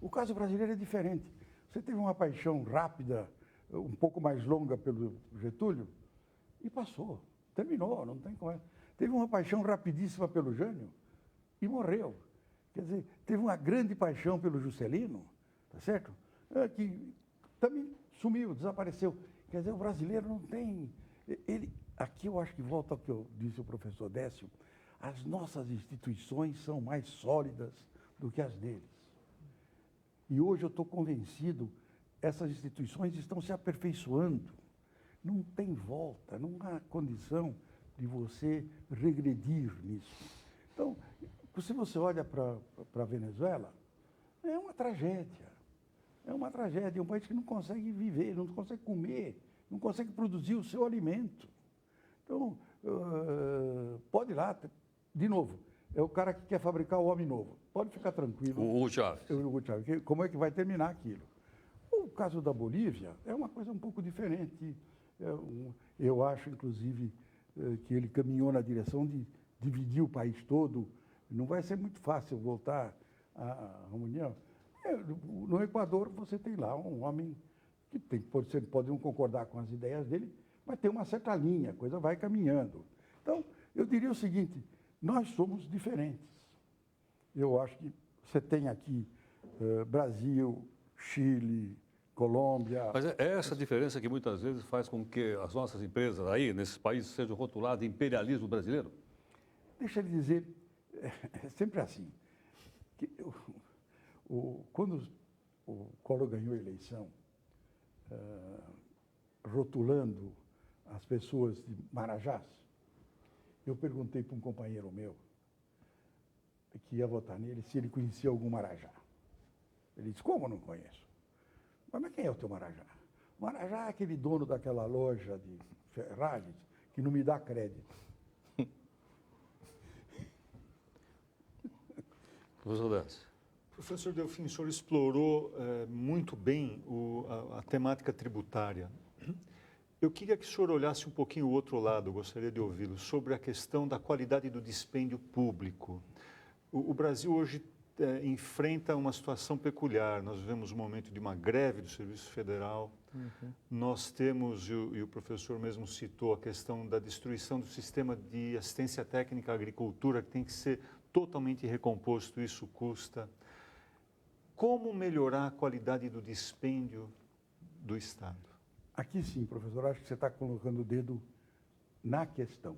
O caso brasileiro é diferente. Você teve uma paixão rápida, um pouco mais longa pelo Getúlio, e passou, terminou, não tem como. Teve uma paixão rapidíssima pelo Jânio e morreu. Quer dizer, teve uma grande paixão pelo Juscelino, tá certo? Que também sumiu, desapareceu. Quer dizer, o brasileiro não tem... Aqui eu acho que volta ao que eu disse o professor Décio, as nossas instituições são mais sólidas do que as deles. E hoje eu estou convencido, essas instituições estão se aperfeiçoando. Não tem volta, não há condição de você regredir nisso. Então, se você olha para a Venezuela, é uma tragédia. É uma tragédia, é um país que não consegue viver, não consegue comer, não consegue produzir o seu alimento. Então, pode ir lá, de novo, é o cara que quer fabricar o homem novo. Pode ficar tranquilo. O Chávez. O Chávez. Como é que vai terminar aquilo? O caso da Bolívia é uma coisa um pouco diferente. Eu acho, inclusive, que ele caminhou na direção de dividir o país todo. Não vai ser muito fácil voltar à União. No Equador, você tem lá um homem que pode não concordar com as ideias dele, mas tem uma certa linha, a coisa vai caminhando. Então, eu diria o seguinte, nós somos diferentes. Eu acho que você tem aqui Brasil, Chile, Colômbia... Mas é essa diferença que muitas vezes faz com que as nossas empresas aí, nesses países, sejam rotuladas de imperialismo brasileiro? Deixa eu dizer, é sempre assim. Que quando o Collor ganhou a eleição, rotulando as pessoas de Marajás, eu perguntei para um companheiro meu que ia votar nele se ele conhecia algum Marajá. Ele disse, como não conheço? Mas quem é o teu Marajá? O Marajá é aquele dono daquela loja de ferragens que não me dá crédito. Professor Décio. Professor Delfim, o senhor explorou muito bem a temática tributária. Eu queria que o senhor olhasse um pouquinho o outro lado, gostaria de ouvi-lo, sobre a questão da qualidade do dispêndio público. O Brasil hoje enfrenta uma situação peculiar. Nós vivemos um momento de uma greve do Serviço Federal. Nós temos, e o professor mesmo citou, a questão da destruição do sistema de assistência técnica à agricultura, que tem que ser totalmente recomposto, isso custa. Como melhorar a qualidade do dispêndio do Estado? Aqui sim, professor, acho que você está colocando o dedo na questão.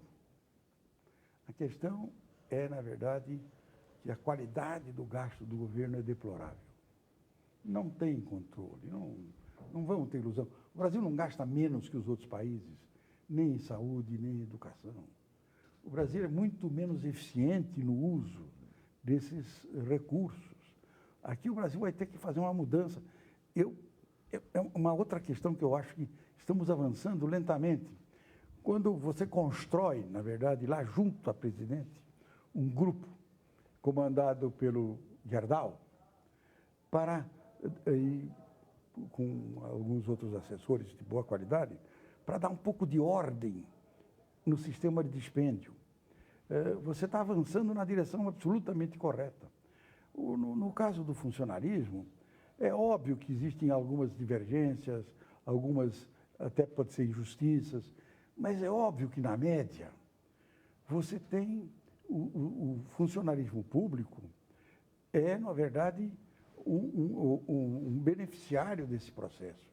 A questão é, na verdade, que a qualidade do gasto do governo é deplorável. Não tem controle, não vamos ter ilusão. O Brasil não gasta menos que os outros países, nem em saúde, nem em educação. O Brasil é muito menos eficiente no uso desses recursos. Aqui o Brasil vai ter que fazer uma mudança. É uma outra questão que eu acho que estamos avançando lentamente. Quando você constrói, na verdade, lá junto à presidente, um grupo comandado pelo Gerdau, com alguns outros assessores de boa qualidade, para dar um pouco de ordem no sistema de dispêndio. Você está avançando na direção absolutamente correta. No caso do funcionalismo, é óbvio que existem algumas divergências, algumas até pode ser injustiças, mas é óbvio que, na média, você tem o funcionalismo público na verdade, um beneficiário desse processo.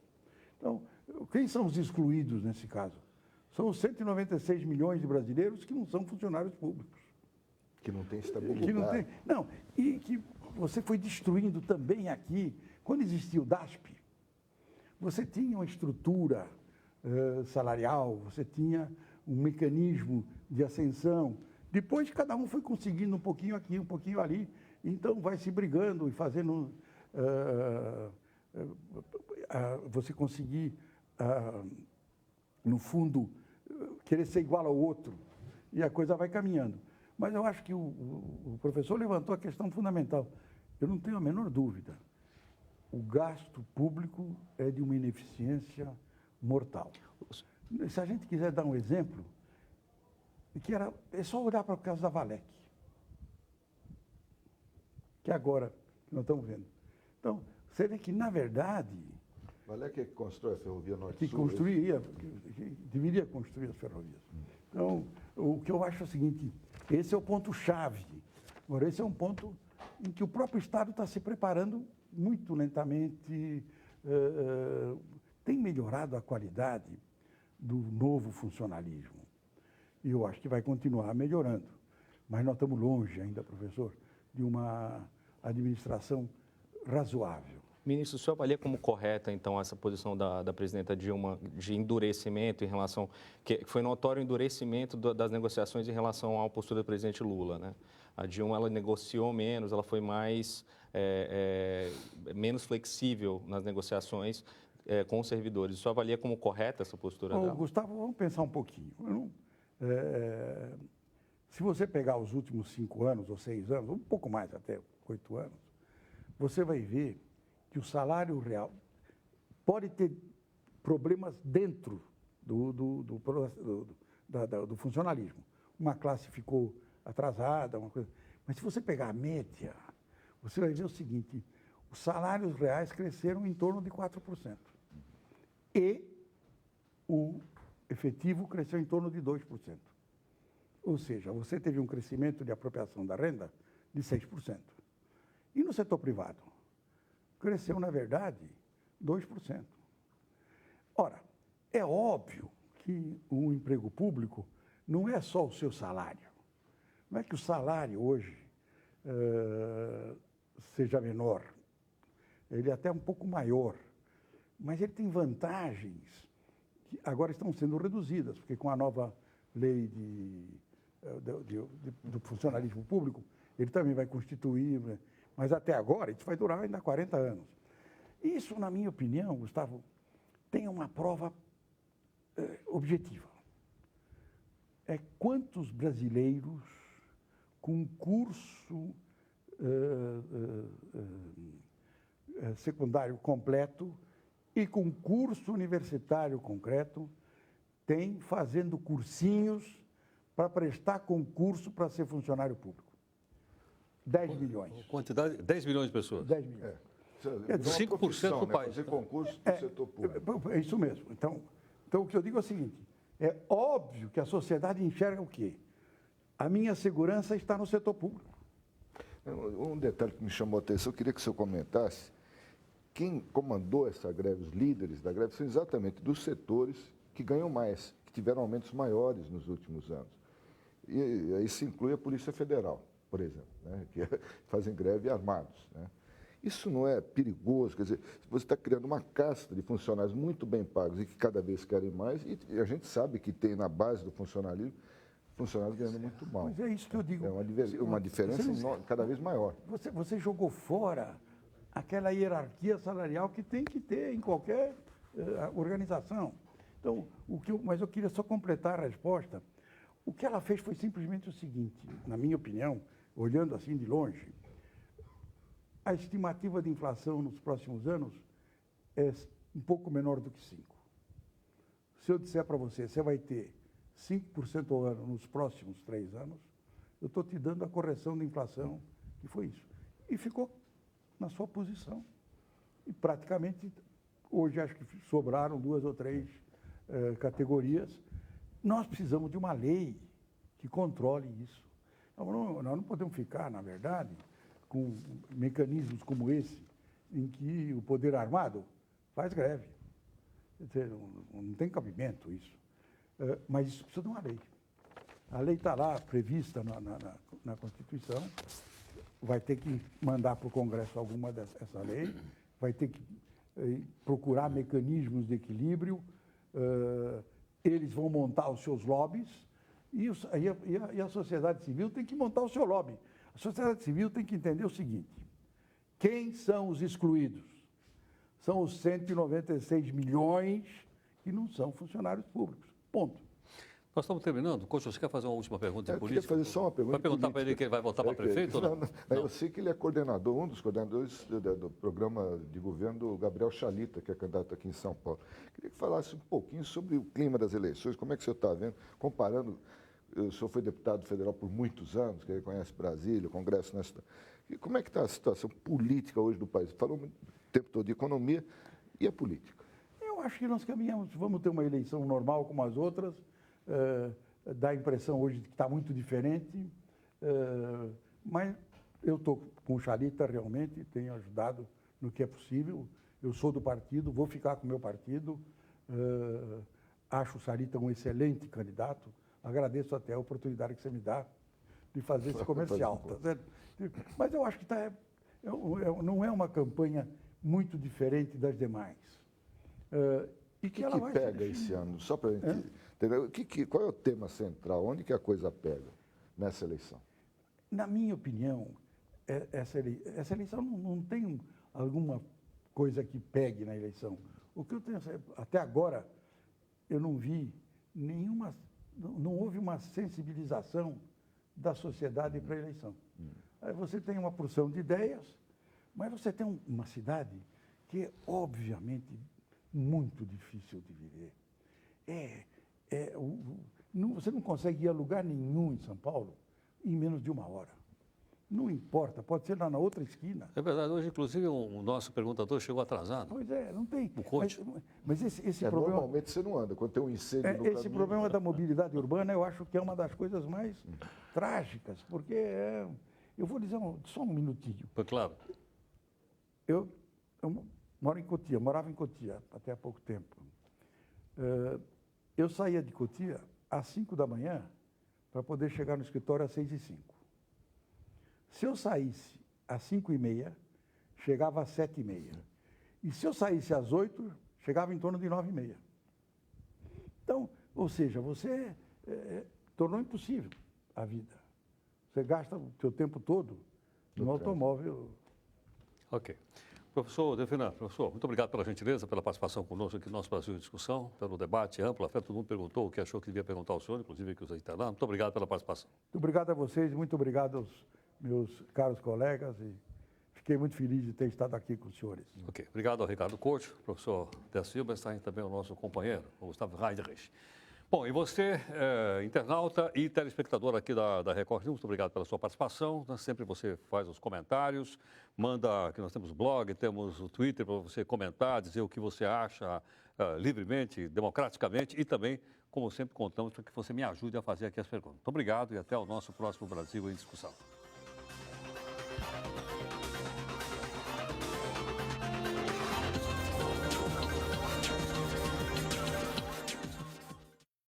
Então, quem são os excluídos nesse caso? São os 196 milhões de brasileiros que não são funcionários públicos. Que não tem estabilidade. E que você foi destruindo também aqui. Quando existia o DASP, você tinha uma estrutura salarial, você tinha um mecanismo de ascensão. Depois, cada um foi conseguindo um pouquinho aqui, um pouquinho ali. Então, vai se brigando e fazendo... você conseguir, no fundo, querer ser igual ao outro. E a coisa vai caminhando. Mas eu acho que o professor levantou a questão fundamental. Eu não tenho a menor dúvida. o gasto público é de uma ineficiência mortal. Se a gente quiser dar um exemplo, é só olhar para o caso da Valec, que agora nós estamos vendo. Então, você vê que, na verdade... Valec é que constrói a ferrovia Norte-Sul? Que construiria, que deveria construir as ferrovias. Então, o que eu acho é o seguinte, esse é o ponto-chave. Agora, esse é um ponto em que o próprio Estado está se preparando muito lentamente, tem melhorado a qualidade do novo funcionalismo. E eu acho que vai continuar melhorando. Mas nós estamos longe ainda, professor, de uma administração razoável. Ministro, o senhor avalia como correta, então, essa posição da presidenta Dilma de endurecimento em relação... que foi notório o endurecimento das negociações em relação à postura do presidente Lula, né? A Dilma, ela negociou menos, ela foi menos flexível nas negociações com os servidores. O senhor avalia como correta essa postura dela? Gustavo, vamos pensar um pouquinho. Se você pegar os últimos 5 anos ou 6 anos, um pouco mais até 8 anos, você vai ver que o salário real pode ter problemas dentro do funcionalismo. Uma classe ficou atrasada, uma coisa. Mas se você pegar a média, você vai ver o seguinte, os salários reais cresceram em torno de 4%. E o efetivo cresceu em torno de 2%. Ou seja, você teve um crescimento de apropriação da renda de 6%. E no setor privado? Cresceu, na verdade, 2%. Ora, é óbvio que um emprego público não é só o seu salário. Não é que o salário hoje seja menor. Ele é até um pouco maior. Mas ele tem vantagens que agora estão sendo reduzidas, porque com a nova lei do funcionalismo público, ele também vai constituir... Mas até agora, isso vai durar ainda 40 anos. Isso, na minha opinião, Gustavo, tem uma prova objetiva. É quantos brasileiros com curso secundário completo e com curso universitário concreto tem fazendo cursinhos para prestar concurso para ser funcionário público. 10 milhões. Quantidade, 10 milhões de pessoas. 10 milhões. 5% do país. Fazer concurso do setor público. É isso mesmo. Então, o que eu digo é o seguinte, é óbvio que a sociedade enxerga o quê? A minha segurança está no setor público. Um detalhe que me chamou a atenção, eu queria que o senhor comentasse, quem comandou essa greve, os líderes da greve, são exatamente dos setores que ganham mais, que tiveram aumentos maiores nos últimos anos. E aí se inclui a Polícia Federal, por exemplo, né, que fazem greve armados, né? Isso não é perigoso? Quer dizer, você está criando uma casta de funcionários muito bem pagos e que cada vez querem mais, e a gente sabe que tem na base do funcionalismo funcionários ganhando muito mal. Mas é isso que eu digo. É uma diferença cada vez maior. Você jogou fora aquela hierarquia salarial que tem que ter em qualquer organização. Então, mas eu queria só completar a resposta. O que ela fez foi simplesmente o seguinte, na minha opinião, olhando assim de longe, a estimativa de inflação nos próximos anos é um pouco menor do que 5%. Se eu disser para você, você vai ter 5% ao ano nos próximos 3 anos, eu estou te dando a correção da inflação, que foi isso. E ficou na sua posição. E praticamente, hoje acho que sobraram 2 ou 3 categorias. Nós precisamos de uma lei que controle isso. Nós não podemos ficar, na verdade, com mecanismos como esse, em que o poder armado faz greve. Quer dizer, não tem cabimento isso. Mas isso precisa de uma lei. A lei está lá, prevista na Constituição, vai ter que mandar para o Congresso alguma dessa lei, vai ter que procurar mecanismos de equilíbrio, eles vão montar os seus lobbies, e a sociedade civil tem que montar o seu lobby. A sociedade civil tem que entender o seguinte, quem são os excluídos? São os 196 milhões que não são funcionários públicos. Ponto. Nós estamos terminando. Coach, você quer fazer uma última pergunta de Eu política? queria fazer só uma pergunta. Vai perguntar para ele que ele vai votar para prefeito ou não? Eu sei que ele é coordenador, um dos coordenadores do programa de governo do Gabriel Chalita, que é candidato aqui em São Paulo. Queria que falasse um pouquinho sobre o clima das eleições, como é que o senhor está vendo, comparando, o senhor foi deputado federal por muitos anos, que conhece Brasília, o Congresso nessa... E como é que está a situação política hoje do país? Falou o tempo todo de economia e a política. Eu acho que nós caminhamos, vamos ter uma eleição normal como as outras, dá a impressão hoje de que está muito diferente, mas eu estou com o Chalita realmente, tenho ajudado no que é possível, eu sou do partido, vou ficar com o meu partido, acho o Chalita um excelente candidato, agradeço até a oportunidade que você me dá de fazer esse comercial, tá certo? Mas eu acho que não é uma campanha muito diferente das demais. E o que pega esse ano? Só para a gente entender, qual é o tema central? Onde que a coisa pega nessa eleição? Na minha opinião, essa eleição não tem alguma coisa que pegue na eleição. O que eu tenho, até agora, eu não vi nenhuma, não houve uma sensibilização da sociedade para a eleição. Aí você tem uma porção de ideias, mas você tem uma cidade que é, obviamente, muito difícil de viver. Você não consegue ir a lugar nenhum em São Paulo em menos de 1 hora. Não importa, pode ser lá na outra esquina. É verdade, hoje, inclusive, o nosso perguntador chegou atrasado. Pois é, não tem. O coach. Mas esse problema... Normalmente você não anda, quando tem um incêndio no caminho. Esse problema da mobilidade urbana, eu acho que é uma das coisas mais trágicas, porque eu vou dizer só um minutinho. Foi claro. Eu moro em Cotia, morava em Cotia até há pouco tempo. Eu saía de Cotia às 5 da manhã para poder chegar no escritório às 6h05. Se eu saísse às 5h30, chegava às 7h30. E se eu saísse às 8h, chegava em torno de 9h30. Então, ou seja, você tornou impossível a vida. Você gasta o seu tempo todo no automóvel. Ok. Professor Delfina, professor, muito obrigado pela gentileza, pela participação conosco aqui no nosso Brasil em Discussão, pelo debate amplo. Até todo mundo perguntou o que achou que devia perguntar ao senhor, inclusive aqui os internados. Muito obrigado pela participação. Muito obrigado a vocês, muito obrigado aos meus caros colegas e fiquei muito feliz de ter estado aqui com os senhores. Ok. Obrigado ao Ricardo Couto, professor Décio Silberstein, também ao nosso companheiro, o Gustavo Heidrich. Bom, e você, internauta e telespectador aqui da Record News, muito obrigado pela sua participação. Sempre você faz os comentários, manda, que nós temos o blog, temos o Twitter para você comentar, dizer o que você acha livremente, democraticamente e também, como sempre, contamos para que você me ajude a fazer aqui as perguntas. Muito obrigado e até o nosso próximo Brasil em Discussão.